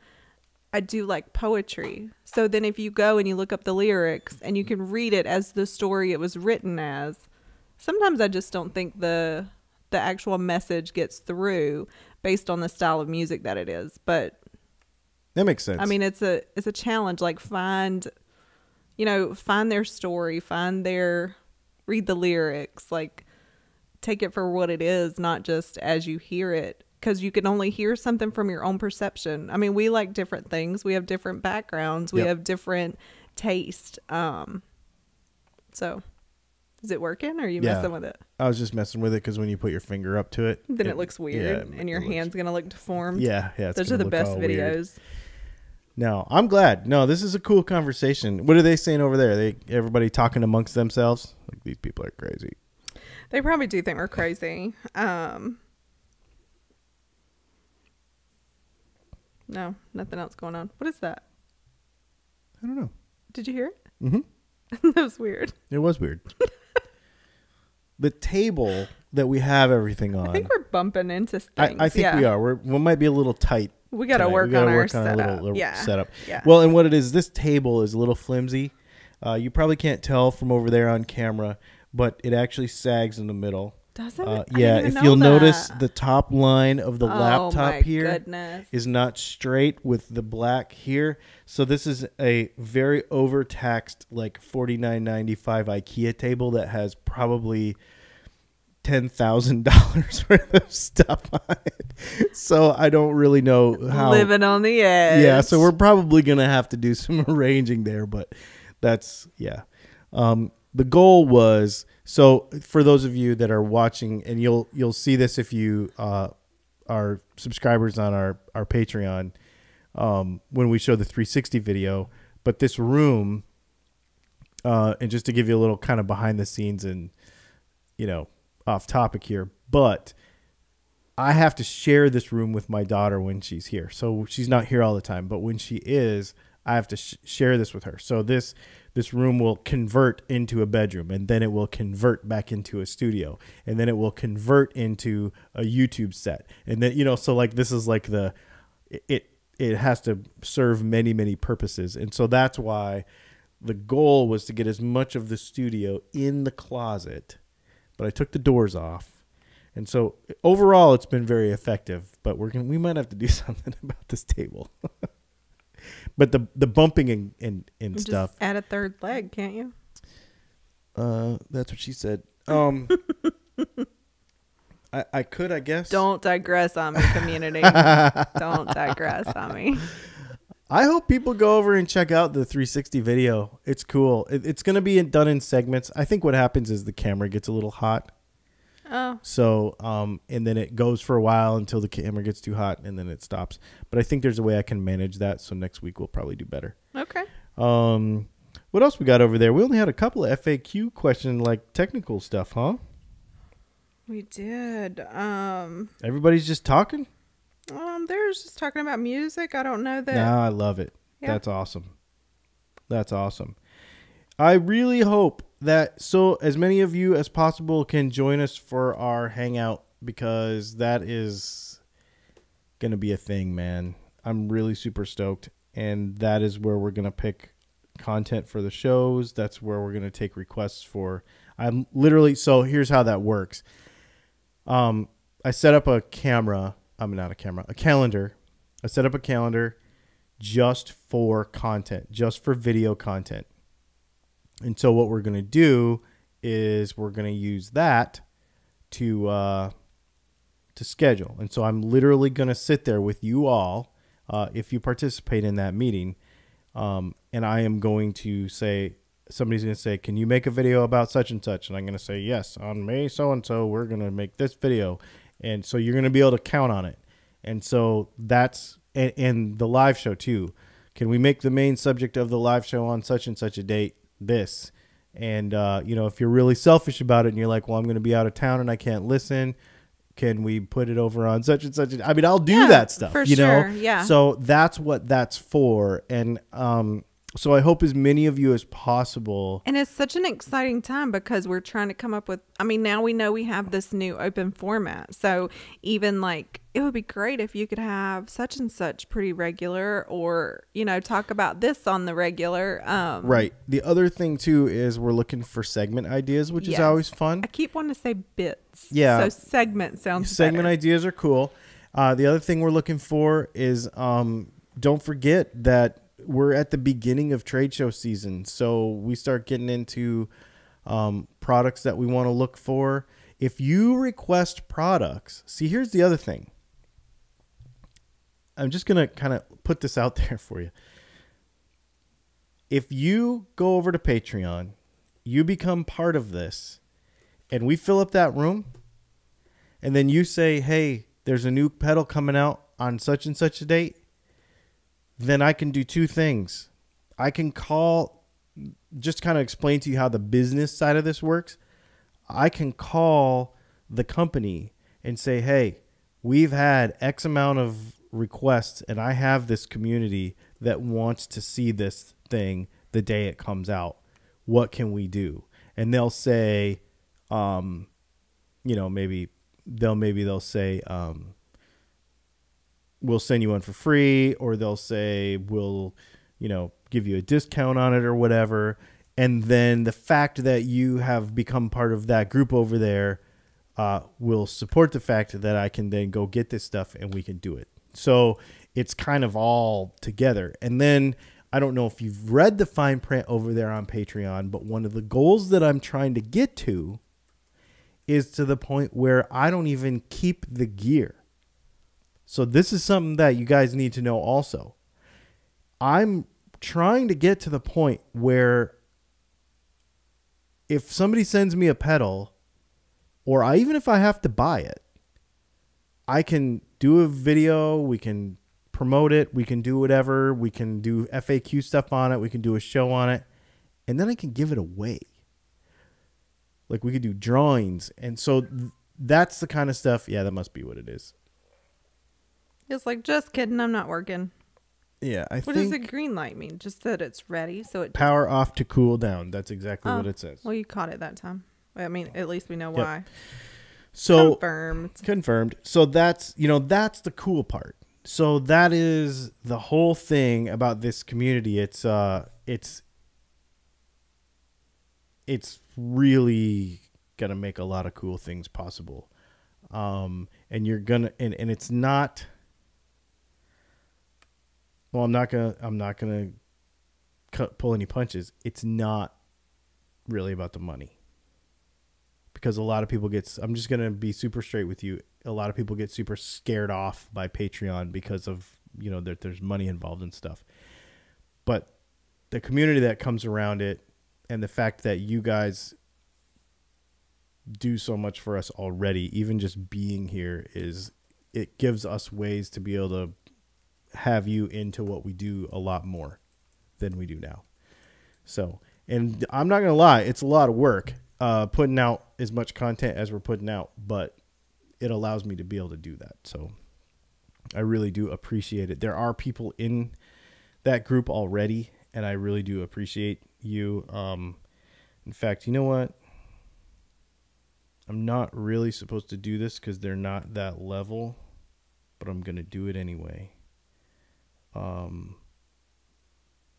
I do like poetry. So then if you go and you look up the lyrics and you can read it as the story it was written as, sometimes I just don't think the actual message gets through based on the style of music that it is. But that makes sense. I mean, it's a challenge. Like find their story, read the lyrics, like take it for what it is, not just as you hear it, because you can only hear something from your own perception. I mean, we like different things. We have different backgrounds. We have different taste. So is it working or are you messing with it? I was just messing with it because when you put your finger up to it, then it looks weird and your hand's going to look deformed. Yeah. Those are the best videos. Weird. No, I'm glad. No, this is a cool conversation. What are they saying over there? Everybody talking amongst themselves? Like, these people are crazy. They probably do think we're crazy. No, nothing else going on. What is that? I don't know. Did you hear it? Mm-hmm. That was weird. It was weird. The table that we have everything on. I think we're bumping into things. I think we are. We might be a little tight. We got to work on our setup. Setup. Yeah. Well, and what it is, this table is a little flimsy. You probably can't tell from over there on camera, but it actually sags in the middle. Does it? Yeah. If you'll notice, the top line of the laptop here is not straight with the black here. So this is a very overtaxed, like $49.95 IKEA table that has probably $10,000 worth of stuff on it. So I don't really know how. Living on the edge. Yeah, so we're probably going to have to do some arranging there, but that's, yeah. The goal was, so for those of you that are watching, and you'll see this if you are subscribers on our Patreon, when we show the 360 video, but this room, and just to give you a little kind of behind the scenes and, you know, off topic here, but I have to share this room with my daughter when she's here. So she's not here all the time, but when she is, I have to share this with her. So this room will convert into a bedroom, and then it will convert back into a studio, and then it will convert into a YouTube set. And then, you know, so like this is like it has to serve many, many purposes. And so that's why the goal was to get as much of the studio in the closet, but I took the doors off. And so overall it's been very effective, but we might have to do something about this table. But the bumping and stuff. Just add a third leg, can't you? That's what she said. I could, I guess. Don't digress on me, community. Don't digress on me. I hope people go over and check out the 360 video. It's cool. It's going to be done in segments. I think what happens is the camera gets a little hot. Oh. So, and then it goes for a while until the camera gets too hot, and then it stops. But I think there's a way I can manage that. So next week we'll probably do better. Okay. What else we got over there? We only had a couple of FAQ question, like technical stuff, huh? We did. Everybody's just talking? They're just talking about music. I don't know that. No, I love it. Yeah. That's awesome. That's awesome. I really hope that as many of you as possible can join us for our hangout, because that is going to be a thing, man. I'm really super stoked. And that is where we're going to pick content for the shows. That's where we're going to take requests for. So here's how that works. I set up a calendar. I set up a calendar just for content, just for video content. And so what we're going to do is we're going to use that to schedule. And so I'm literally going to sit there with you all, if you participate in that meeting, and I am going to say, somebody's going to say, can you make a video about such and such? And I'm going to say, yes, on May so-and-so, we're going to make this video. And so you're going to be able to count on it. And so that's, and the live show too. Can we make the main subject of the live show on such and such a date this? And, if you're really selfish about it and you're like, well, I'm going to be out of town and I can't listen, can we put it over on such and such? I mean, I'll do that stuff, for sure. Yeah. So that's what that's for. And, so I hope as many of you as possible. And it's such an exciting time because we're trying to come up with, now we know we have this new open format. So even like, it would be great if you could have such and such pretty regular, or, talk about this on the regular. Right. The other thing too is we're looking for segment ideas, which is always fun. I keep wanting to say bits. Yeah. So segment sounds Segment better. ideas are cool. The other thing we're looking for is, don't forget that we're at the beginning of trade show season. So we start getting into products that we want to look for. If you request products, see, here's the other thing. I'm just going to kind of put this out there for you. If you go over to Patreon, you become part of this, and we fill up that room, and then you say, hey, there's a new pedal coming out on such and such a date, then I can do two things. I can call, just kind of explain to you how the business side of this works. I can call the company and say, hey, we've had X amount of requests, and I have this community that wants to see this thing the day it comes out. What can we do? And they'll say, maybe they'll say, we'll send you one for free, or they'll say we'll, give you a discount on it or whatever. And then the fact that you have become part of that group over there will support the fact that I can then go get this stuff and we can do it. So it's kind of all together. And then I don't know if you've read the fine print over there on Patreon, but one of the goals that I'm trying to get to is to the point where I don't even keep the gear. So this is something that you guys need to know also. I'm trying to get to the point where if somebody sends me a pedal, or even if I have to buy it, I can do a video, we can promote it, we can do whatever, we can do FAQ stuff on it, we can do a show on it, and then I can give it away. Like we could do drawings. And so that's the kind of stuff. Yeah, that must be what it is. It's like, just kidding, I'm not working. Yeah, What does the green light mean? Just that it's ready, so it power off to cool down. That's exactly what it says. Well, you caught it that time. At least we know why. So confirmed. So that's the cool part. So that is the whole thing about this community. It's really gonna make a lot of cool things possible. And you're gonna and it's not. Well, I'm not gonna pull any punches. It's not really about the money, because a lot of people I'm just gonna be super straight with you. A lot of people get super scared off by Patreon because of that there's money involved and stuff. But the community that comes around it, and the fact that you guys do so much for us already, even just being here, it gives us ways to be able to have you into what we do a lot more than we do now. So, and I'm not going to lie, it's a lot of work putting out as much content as we're putting out, but it allows me to be able to do that. So I really do appreciate it. There are people in that group already, and I really do appreciate you. In fact, you know what? I'm not really supposed to do this because they're not that level, but I'm going to do it anyway.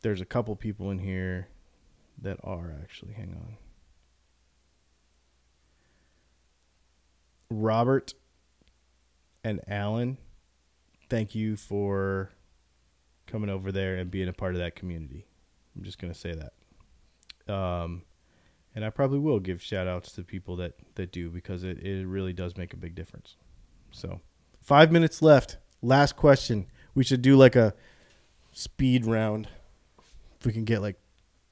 There's a couple people in here that are actually, hang on. Robert and Alan, thank you for coming over there and being a part of that community. I'm just going to say that. And I probably will give shout outs to people that do, because it really does make a big difference. So 5 minutes left. Last question. We should do like a speed round. If we can get like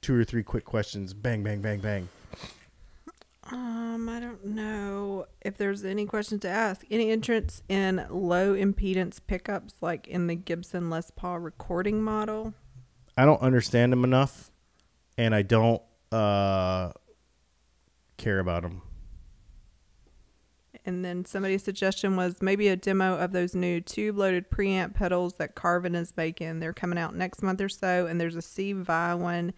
2 or 3 quick questions. Bang, bang, bang, bang. I don't know if there's any questions to ask. Any entrance in low impedance pickups like in the Gibson Les Paul recording model? I don't understand them enough, and I don't care about them. And then somebody's suggestion was maybe a demo of those new tube-loaded preamp pedals that Carvin is making. They're coming out next month or so, and there's a C-Vi one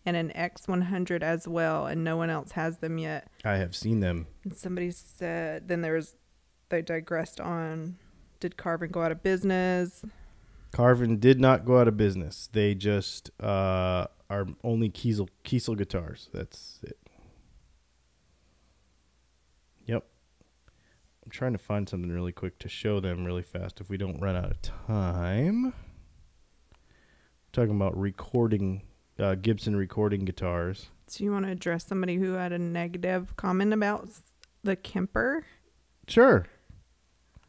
and an X100 as well, and no one else has them yet. I have seen them. And somebody said, then they digressed on, did Carvin go out of business? Carvin did not go out of business. They just are only Kiesel guitars. That's it. Yep. I'm trying to find something really quick to show them really fast if we don't run out of time. Talking about recording, Gibson recording guitars. So you want to address somebody who had a negative comment about the Kemper? Sure.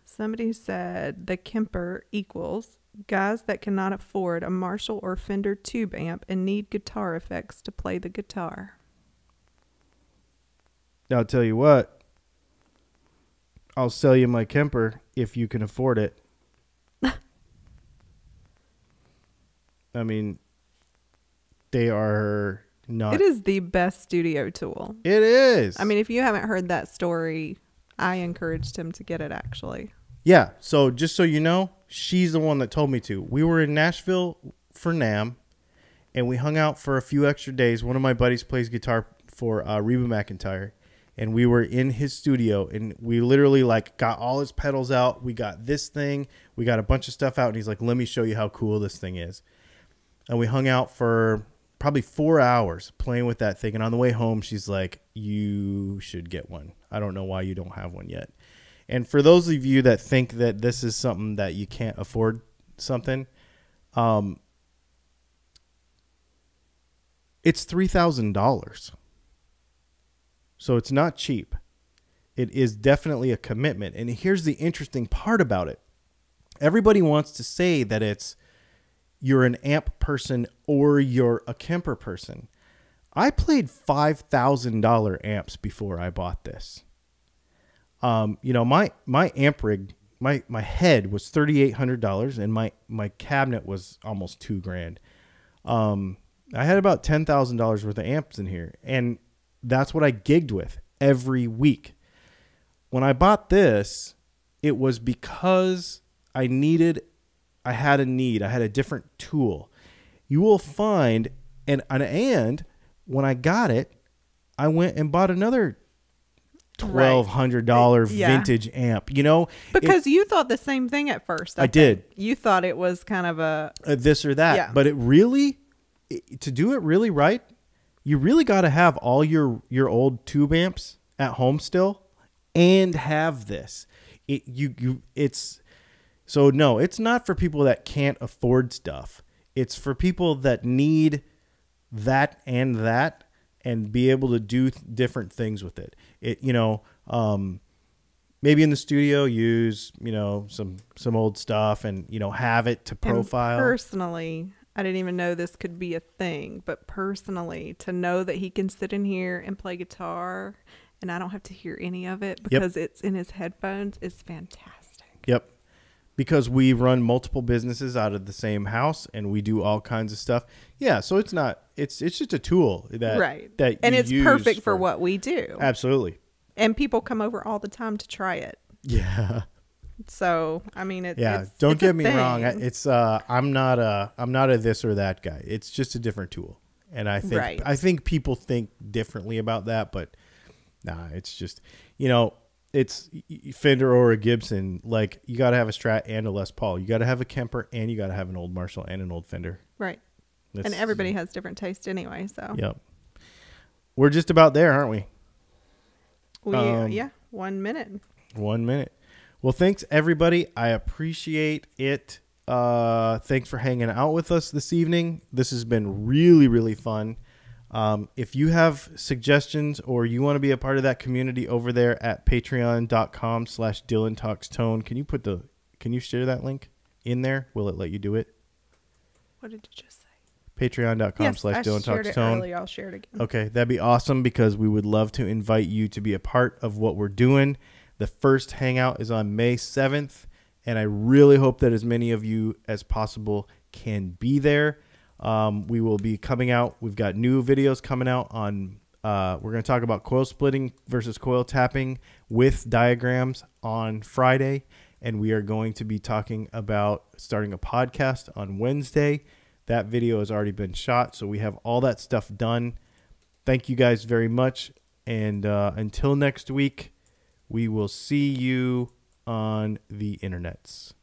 Somebody said the Kemper equals guys that cannot afford a Marshall or Fender tube amp and need guitar effects to play the guitar. I'll tell you what. I'll sell you my Kemper if you can afford it. I mean, they are not. It is the best studio tool. It is. I mean, if you haven't heard that story, I encouraged him to get it, actually. Yeah. So just so you know, she's the one that told me to. We were in Nashville for NAMM, and we hung out for a few extra days. One of my buddies plays guitar for Reba McEntire, and we were in his studio, and we literally like got all his pedals out. We got this thing. We got a bunch of stuff out, and he's like, let me show you how cool this thing is. And we hung out for probably 4 hours playing with that thing. And on the way home, she's like, you should get one. I don't know why you don't have one yet. And for those of you that think that this is something that you can't afford something, it's $3,000. So it's not cheap. It is definitely a commitment. And here's the interesting part about it. Everybody wants to say that you're an amp person or you're a Kemper person. I played $5,000 amps before I bought this. You know, my amp rig, my head was $3,800, and my cabinet was almost $2,000. I had about $10,000 worth of amps in here, and that's what I gigged with every week. When I bought this, it was because I had a different tool. You will find, and when I got it, I went and bought another $1,200 vintage amp, you know, because you thought the same thing at first. I did. You thought it was kind of a this or that, yeah. But to do it really right, you really got to have all your old tube amps at home still, and have this. So no, it's not for people that can't afford stuff. It's for people that need that and be able to do different things with it. Maybe in the studio use, some old stuff and, have it to profile. And personally, I didn't even know this could be a thing, but personally, to know that he can sit in here and play guitar and I don't have to hear any of it because it's in his headphones is fantastic. Yep. Because we run multiple businesses out of the same house and we do all kinds of stuff. Yeah, so it's just a tool that and you it's use perfect for what we do. Absolutely. And people come over all the time to try it. Yeah. So I mean, don't it's a get me wrong. thing. It's I'm not a this or that guy. It's just a different tool, and I think people think differently about that, but nah, it's just it's Fender or a Gibson. Like you got to have a Strat and a Les Paul. You got to have a Kemper and you got to have an old Marshall and an old Fender. Right. And everybody has different taste anyway. So yep, we're just about there, aren't we? 1 minute. 1 minute. Well, thanks everybody. I appreciate it. Thanks for hanging out with us this evening. This has been really, really fun. If you have suggestions or you want to be a part of that community over there at patreon.com/DylanTalksTone, can you share that link in there? Will it let you do it? What did you just say? Patreon.com/DylanTalksTone. I'll share it again. Okay, that'd be awesome because we would love to invite you to be a part of what we're doing. The first hangout is on May 7th, and I really hope that as many of you as possible can be there. We will be coming out. We've got new videos coming out on, we're going to talk about coil splitting versus coil tapping with diagrams on Friday. And we are going to be talking about starting a podcast on Wednesday. That video has already been shot, so we have all that stuff done. Thank you guys very much. And until next week, we will see you on the internets.